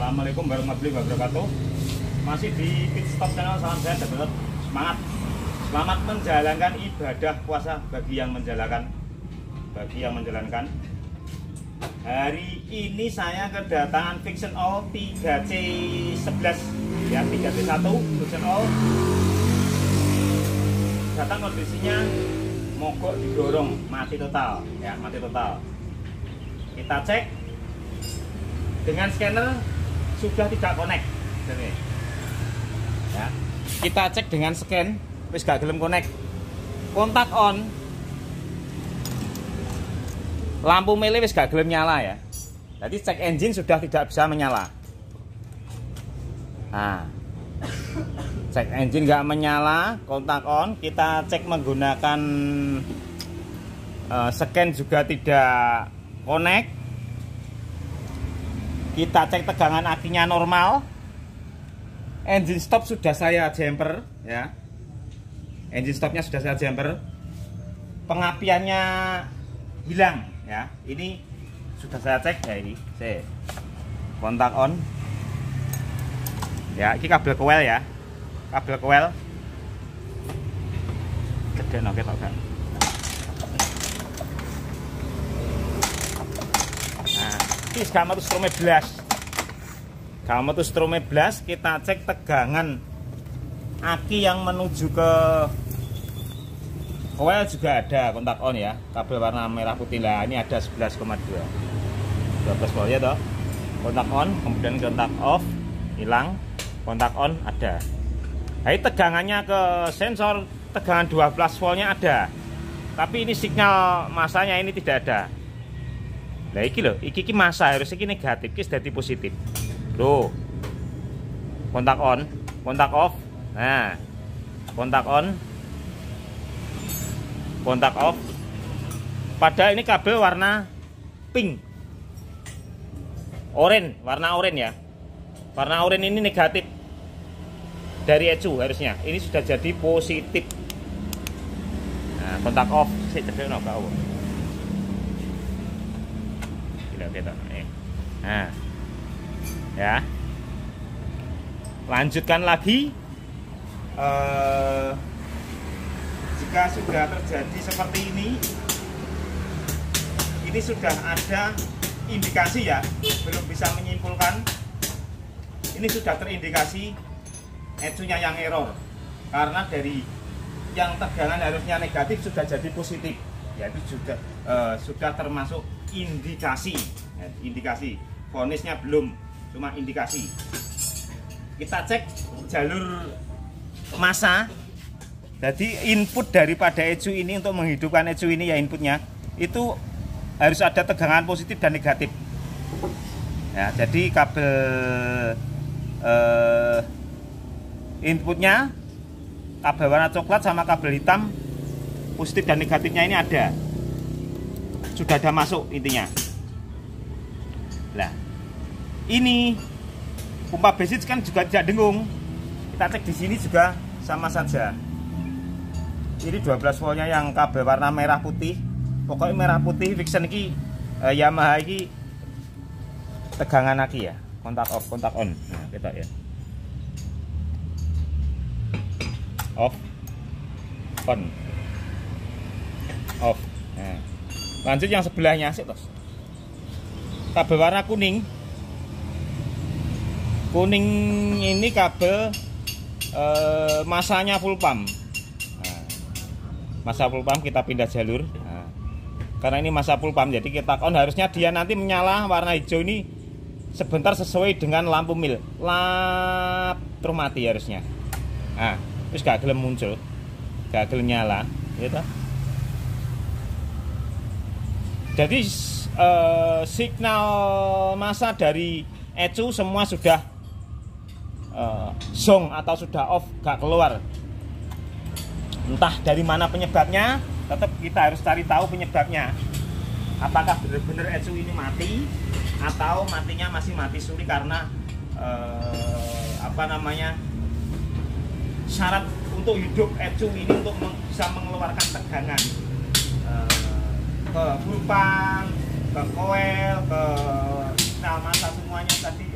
Assalamualaikum warahmatullahi wabarakatuh. Masih di Pit Stop Channel, salam sehat dan tetap semangat. Selamat menjalankan ibadah puasa bagi yang menjalankan. Hari ini saya kedatangan Friction Oil 3C11 ya, 3C1 Friction Oil. Datang kondisinya mogok didorong, mati total ya, mati total. Kita cek dengan scanner sudah tidak connect ya. Kita cek dengan scan wis gak gelem connect, kontak on, lampu mele wis gak gelem nyala ya. Jadi cek engine sudah tidak bisa menyala. Nah, cek engine nggak menyala, kontak on. Kita cek menggunakan scan juga tidak connect. Kita cek tegangan akinya normal. Engine stop sudah saya jumper ya. Engine stopnya sudah saya jumper. Pengapiannya hilang ya. Ini sudah saya cek ya, ini saya kontak on ya. Ini kabel coil ya, kabel coil gede no ketok kan. Nah, ini gamma tuh strome blas, gamma tuh strome blas. Kita cek tegangan aki yang menuju ke coil juga ada, kontak on ya, kabel warna merah putih lah. Ini ada 11,2 12 volt ya toh. Kontak on, kemudian kontak off, hilang. Kontak on ada. Nah, tegangannya ke sensor tegangan 12 voltnya ada, tapi ini signal masanya ini tidak ada. Nah iki loh, iki masa harus iki negatif, iki jadi positif loh. Kontak on, kontak off. Nah, kontak on, kontak off. Padahal ini kabel warna pink, oranye, warna oranye ya. Warna oranye ini negatif dari ECU harusnya. Ini sudah jadi positif. Nah, kontak off. Saya cedek no kau. Kita. Nah, ya. Lanjutkan lagi. Jika sudah terjadi seperti ini sudah ada indikasi ya, belum bisa menyimpulkan. Ini sudah terindikasi ECU-nya yang error, karena dari yang tegangan harusnya negatif sudah jadi positif ya. Itu sudah termasuk indikasi ya, indikasi. Vonisnya belum, cuma indikasi. Kita cek jalur massa. Jadi input daripada ECU ini, untuk menghidupkan ECU ini ya, inputnya itu harus ada tegangan positif dan negatif ya. Jadi kabel inputnya, kabel warna coklat sama kabel hitam, positif dan negatifnya ini ada, sudah ada masuk intinya. Nah, ini pompa bensin kan juga tidak dengung. Kita cek di sini juga sama saja. Ini 12 voltnya yang kabel warna merah putih. Pokoknya merah putih Friction ini Yamaha ini tegangan aki ya. Kontak off, kontak on. Nah, kita ya. Off, on, off. Nah, lanjut yang sebelahnya sih, bos. Kabel warna kuning. Kuning ini kabel masanya full pump. Nah, masa full pump kita pindah jalur. Nah, karena ini masa full pump, jadi kita on. Harusnya dia nanti menyala warna hijau ini sebentar sesuai dengan lampu mil. Lap terus mati harusnya. Nah, terus gak gelem muncul, gak gelem nyala gitu. Jadi signal massa dari ECU semua sudah zong atau sudah off, gak keluar. Entah dari mana penyebabnya, tetap kita harus cari tahu penyebabnya. Apakah benar-benar ECU ini mati, atau matinya masih mati suri karena syarat untuk hidup ECU ini untuk bisa mengeluarkan tegangan ke full pump, ke coil, ke signal massa, semuanya tadi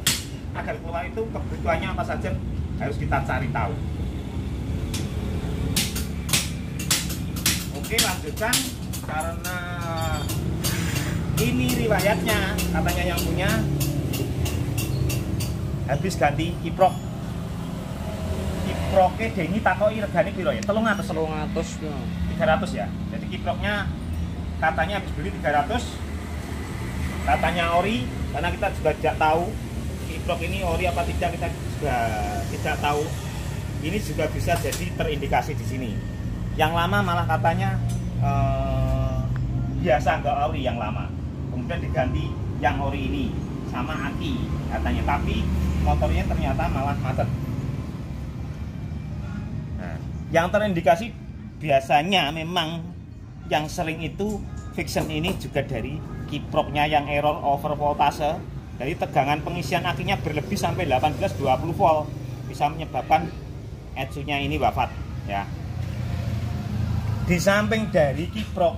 agar keluar itu kebutuhannya apa saja harus kita cari tahu. Oke, lanjutkan. Karena ini riwayatnya katanya yang punya habis ganti kiprok. Kiproknya dengi takoki regane piro ya? 300 ya. 300 ya. Jadi kiproknya katanya habis beli 300. Katanya ori, karena kita juga tidak tahu kiprok ini ori apa tidak, kita juga tidak tahu. Ini juga bisa jadi terindikasi di sini. Yang lama malah katanya biasa nggak ori yang lama. Kemudian diganti yang ori ini sama aki katanya, tapi motornya ternyata malah macet. Nah, yang terindikasi biasanya memang yang sering itu friction ini juga dari kiproknya yang error over voltase. Dari tegangan pengisian akinya berlebih sampai 18-20 volt bisa menyebabkan ECU-nya ini wafat ya. Di samping dari kiprok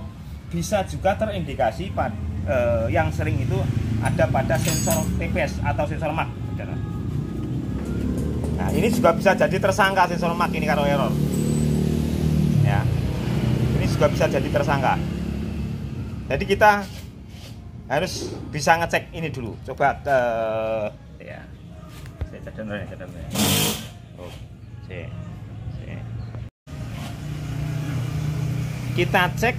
bisa juga terindikasi yang sering itu ada pada sensor TPS atau sensor Mach. Nah, ini juga bisa jadi tersangka sensor Mach ini kalau error. Ya. Ini juga bisa jadi tersangka. Jadi kita harus bisa ngecek ini dulu. Coba ya. Saya cadang ya. Oh, kita cek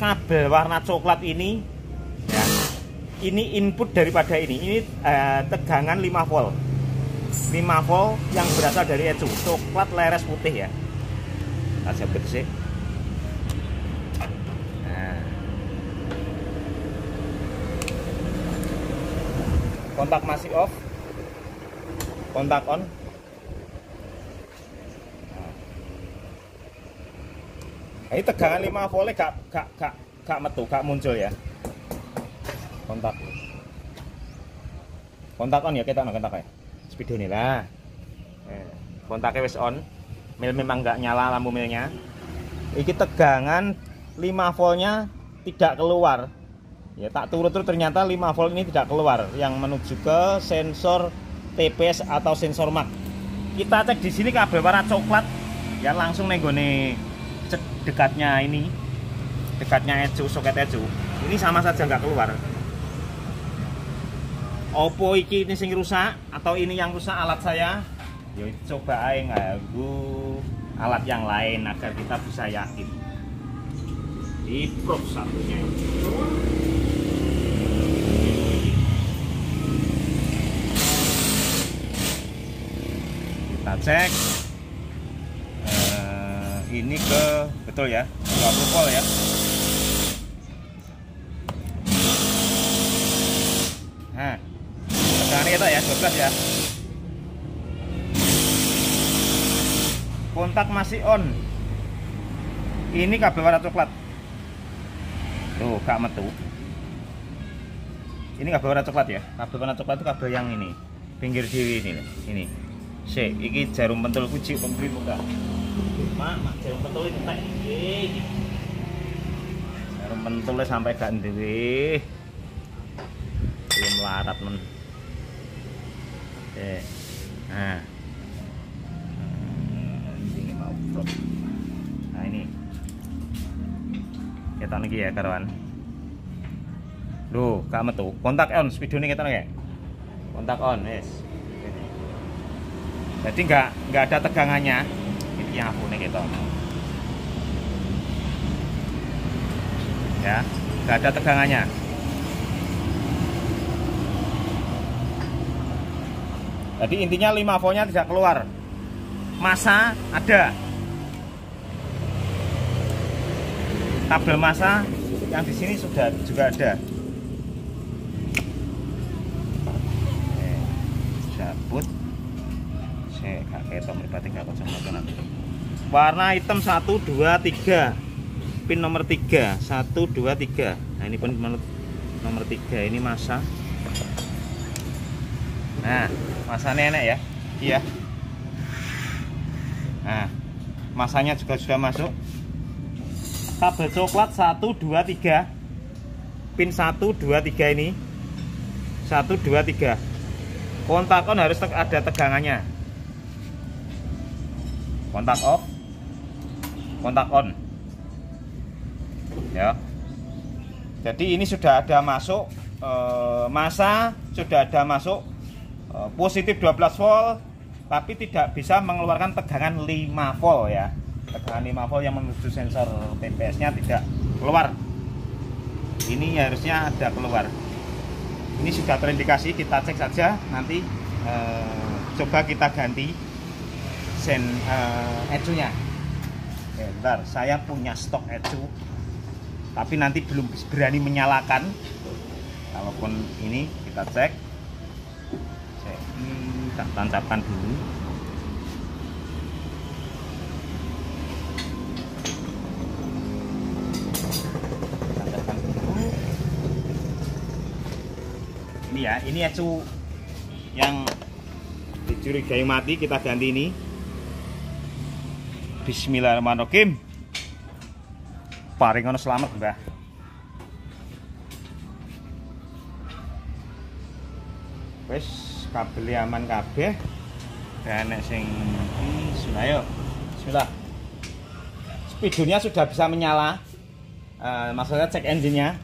kabel warna coklat ini ya. Ini input daripada ini tegangan 5 volt. 5 volt yang berasal dari ECU coklat leres putih ya. Kita coba sih. Kontak masih off, kontak on. Nah, ini tegangan 5 volt gak metu, gak muncul ya. Kontak on ya, kita kontak ya. Speedo nih lah. Kontaknya wis on. Mil memang gak nyala lampu milnya. Ini tegangan 5 voltnya tidak keluar. Ya, tak turut-turut ternyata 5 volt ini tidak keluar yang menuju ke sensor TPS atau sensor Mach. Kita cek di sini kabel warna coklat ya, langsung nenggone dekatnya ini, dekatnya ECU, soket ECU. Ini sama saja nggak keluar. Opo iki ini sing rusak atau ini yang rusak alat saya? Ya coba aja nganggu alat yang lain agar kita bisa yakin. Kiprok satunya. Kita cek ini ke betul ya 20 volt ya. Nah, tegangannya kita ya 12 ya. Kontak masih on. Ini kabel warna coklat. Tuh, gak metu. Ini kabel warna coklat ya. Kabel warna coklat itu kabel yang ini, pinggir diri ini. Ini. Iki jarum pentul kunci pembeli muka. Mak, jarum pentul itu tak iki. Jarum pentulnya sampai gak ndewe. Belum melarat men. Nah. Ini mau vlog. Nah ini. Kita lagi ya kawan. Loh, gak metu. Kontak on, speedone kita nggak? Kontak on, yes. Jadi nggak ada tegangannya. Ini yang aku nih gitu. Ya, nggak ada tegangannya. Jadi intinya 5 voltnya tidak keluar. Massa ada. Kabel massa yang di sini sudah juga ada. Cabut. Warna hitam 1, 2, 3. Pin nomor 3 1, 2, 3. Nah ini pin nomor 3. Ini massa. Nah masanya enak ya. Iya. Nah masanya juga sudah masuk. Kabel coklat 1, 2, 3. Pin 1, 2, 3 ini 1, 2, 3. Kontak on harus ada tegangannya. Kontak off, kontak on. Ya. Jadi ini sudah ada masuk masa, sudah ada masuk positif 12 volt, tapi tidak bisa mengeluarkan tegangan 5 volt ya. Tegangan 5 volt yang menuju sensor TPS-nya tidak keluar. Ini harusnya ada keluar. Ini sudah terindikasi, kita cek saja nanti. Coba kita ganti ECU-nya. Bentar, saya punya stok ECU, tapi nanti belum berani menyalakan. Kalaupun ini kita cek, kita tancapkan dulu. Ini ya, ini ECU yang dicurigai mati, kita ganti ini. Bismillahirrahmanirrahim. Paring ono selamat, Mbah. Wes kabel aman kabeh. Dan nek sing ayo. Bismillah. Spidolnya sudah bisa menyala. Maksudnya cek engine-nya.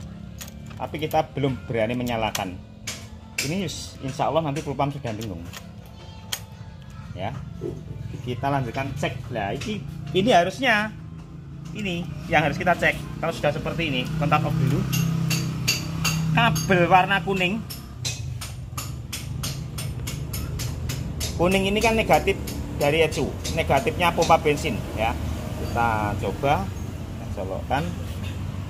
Tapi kita belum berani menyalakan. Ini insya Allah nanti propam sudah bingung. Ya. Kita lanjutkan cek. Nah, ini harusnya ini yang harus kita cek. Kalau sudah seperti ini, kontak off dulu. Kabel warna kuning. Kuning ini kan negatif dari ECU, negatifnya pompa bensin ya. Kita coba colokkan.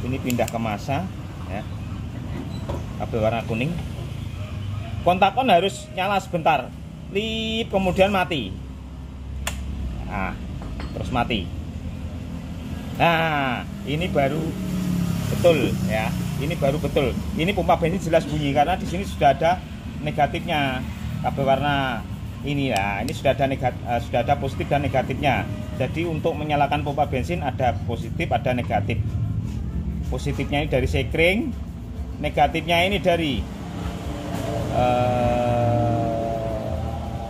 Ini pindah ke masa ya. Kabel warna kuning. Kontak on harus nyala sebentar. Lip kemudian mati. Nah, terus mati. Nah, ini baru betul ya. Ini baru betul. Ini pompa bensin jelas bunyi karena di sini sudah ada negatifnya. Kabel warna ini ya. Ini sudah ada positif dan negatifnya. Jadi untuk menyalakan pompa bensin ada positif, ada negatif. Positifnya ini dari sekring, negatifnya ini dari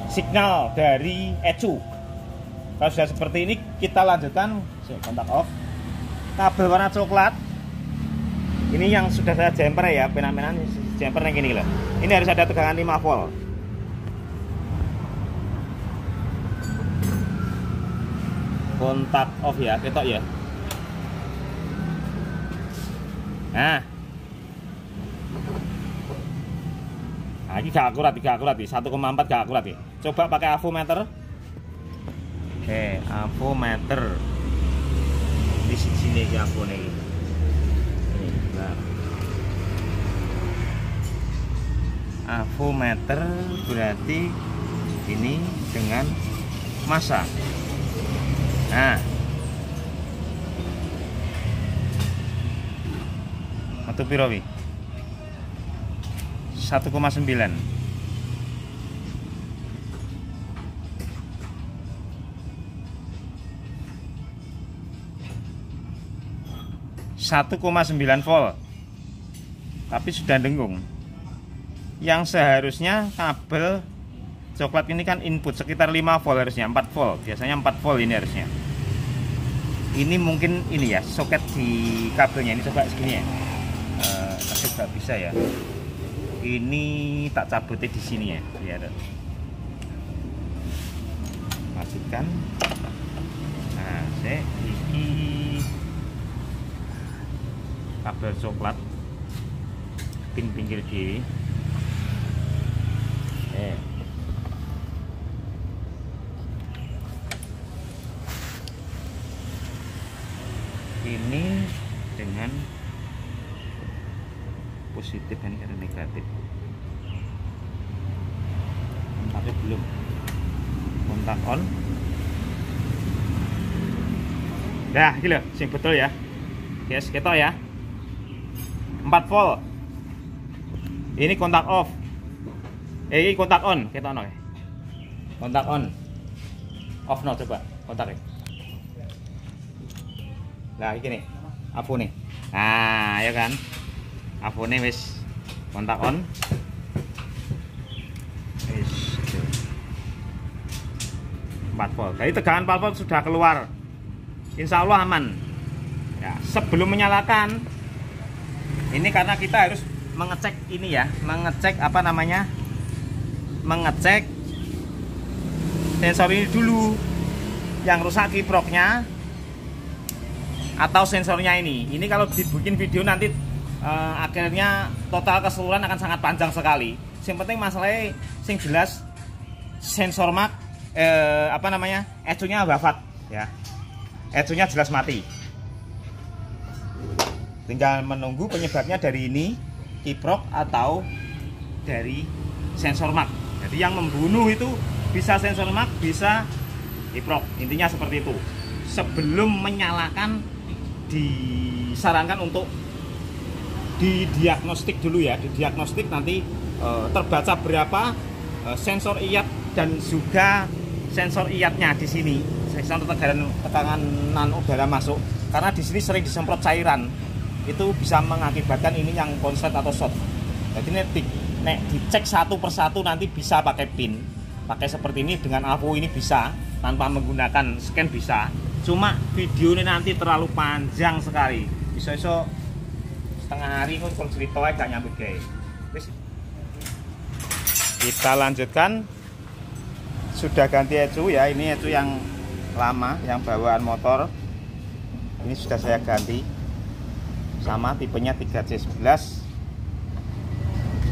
signal dari ECU. Kalau sudah seperti ini, kita lanjutkan kontak off. Kabel warna coklat. Ini yang sudah saya jumper ya, pena-penan jumper yang gini loh. Ini harus ada tegangan 5 volt. Kontak off ya, ketok ya. Nah, ini gak akurat, 1,4 gak akurat ya. Coba pakai avometer. Oke, avometer di sini ya, avo nih. Ini, nah. Avometer berarti ini dengan massa. Nah, atau piro wi? 1,9. 1,9 volt, tapi sudah dengung. Yang seharusnya kabel coklat ini kan input sekitar 5 volt, harusnya 4 volt. Biasanya 4 volt ini harusnya. Ini mungkin ini ya, soket di kabelnya ini coba segini ya. Tapi nggak bisa ya. Ini tak cabutnya di sini ya, biar masukkan. Nah, ini kabel coklat pin pinggir kiri. Ini dengan positif dan negatif. Tapi belum. Kontak on. Nah, iki lho sing betul ya. Guys, ketok ya. 4 volt. Ini kontak off. Ini kontak on, ketok no. Kontak on. Off no, coba kontak. Nah, ini nih. Avo nih. Nah, ya kan. Avo nih wis kontak on. Wis 4 volt. Jadi tegangan 4 volt sudah keluar. Insya Allah aman. Ya, sebelum menyalakan, ini karena kita harus mengecek ini ya, mengecek apa namanya, mengecek sensor ini dulu, yang rusak kiproknya atau sensornya ini. Ini kalau dibikin video nanti akhirnya total keseluruhan akan sangat panjang sekali. Yang penting masalahnya sing jelas sensor mak apa namanya, ECU-nya wafat ya, ECU-nya jelas mati. Tinggal menunggu penyebabnya dari ini kiprok atau dari sensor mak. Jadi yang membunuh itu bisa sensor mak, bisa kiprok. Intinya seperti itu. Sebelum menyalakan disarankan untuk didiagnostik dulu ya, didiagnostik nanti terbaca berapa sensor iat dan juga sensor iatnya di sini, sensor tekanan udara masuk. Karena di sini sering disemprot cairan, itu bisa mengakibatkan ini yang konslet atau short. Jadi nek dicek satu persatu nanti bisa pakai pin, pakai seperti ini dengan AVO ini bisa, tanpa menggunakan scan bisa. Cuma video ini nanti terlalu panjang sekali, bisa-bisa setengah hari pun kalau cerita gak nyambut guys. Kita lanjutkan, sudah ganti ECU ya, ini ECU yang lama yang bawaan motor, ini sudah saya ganti, sama tipenya 3C11.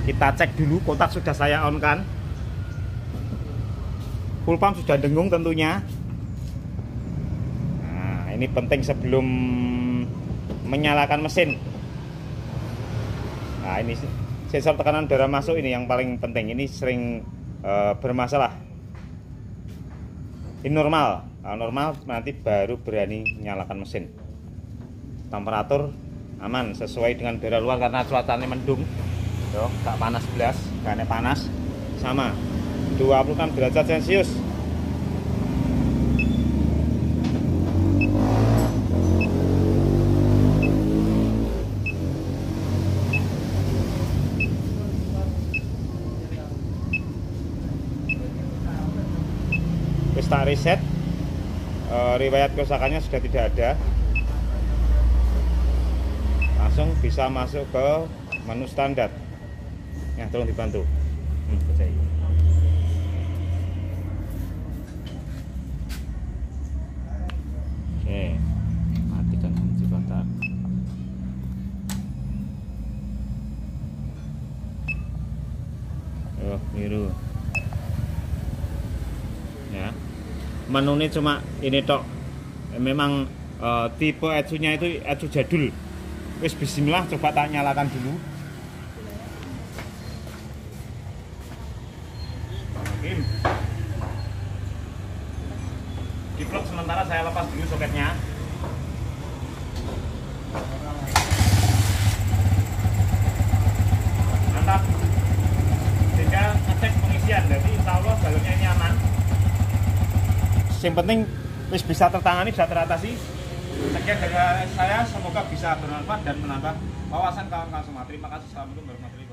Kita cek dulu, kontak sudah saya on kan, full pump sudah dengung tentunya. Nah ini penting sebelum menyalakan mesin. Nah ini sensor tekanan udara masuk ini yang paling penting, ini sering bermasalah. Ini normal, normal nanti baru berani menyalakan mesin. Temperatur aman sesuai dengan udara luar karena cuacanya mendung. Yo, gak panas belas, gak panas, sama 26 derajat Celcius. Tak reset, riwayat kerusakannya sudah tidak ada, langsung bisa masuk ke menu standar. Ya, tolong dibantu. Oke, matikan kunci kontak. Biru. Ya. Menu ini cuma ini tok. Memang tipe ECU-nya itu ECU jadul. Wis bismillah, coba tak nyalakan dulu. Kiprok sementara saya lepas dulu soketnya. Mantap. Tinggal ngecek pengisian, jadi insya Allah balonnya ini aman. Yang penting wis bisa tertangani, bisa teratasi. Sekian dari saya, semoga bisa bermanfaat dan menambah wawasan kawan-kawan semua. Terima kasih. Assalamualaikum warahmatullahi wabarakatuh.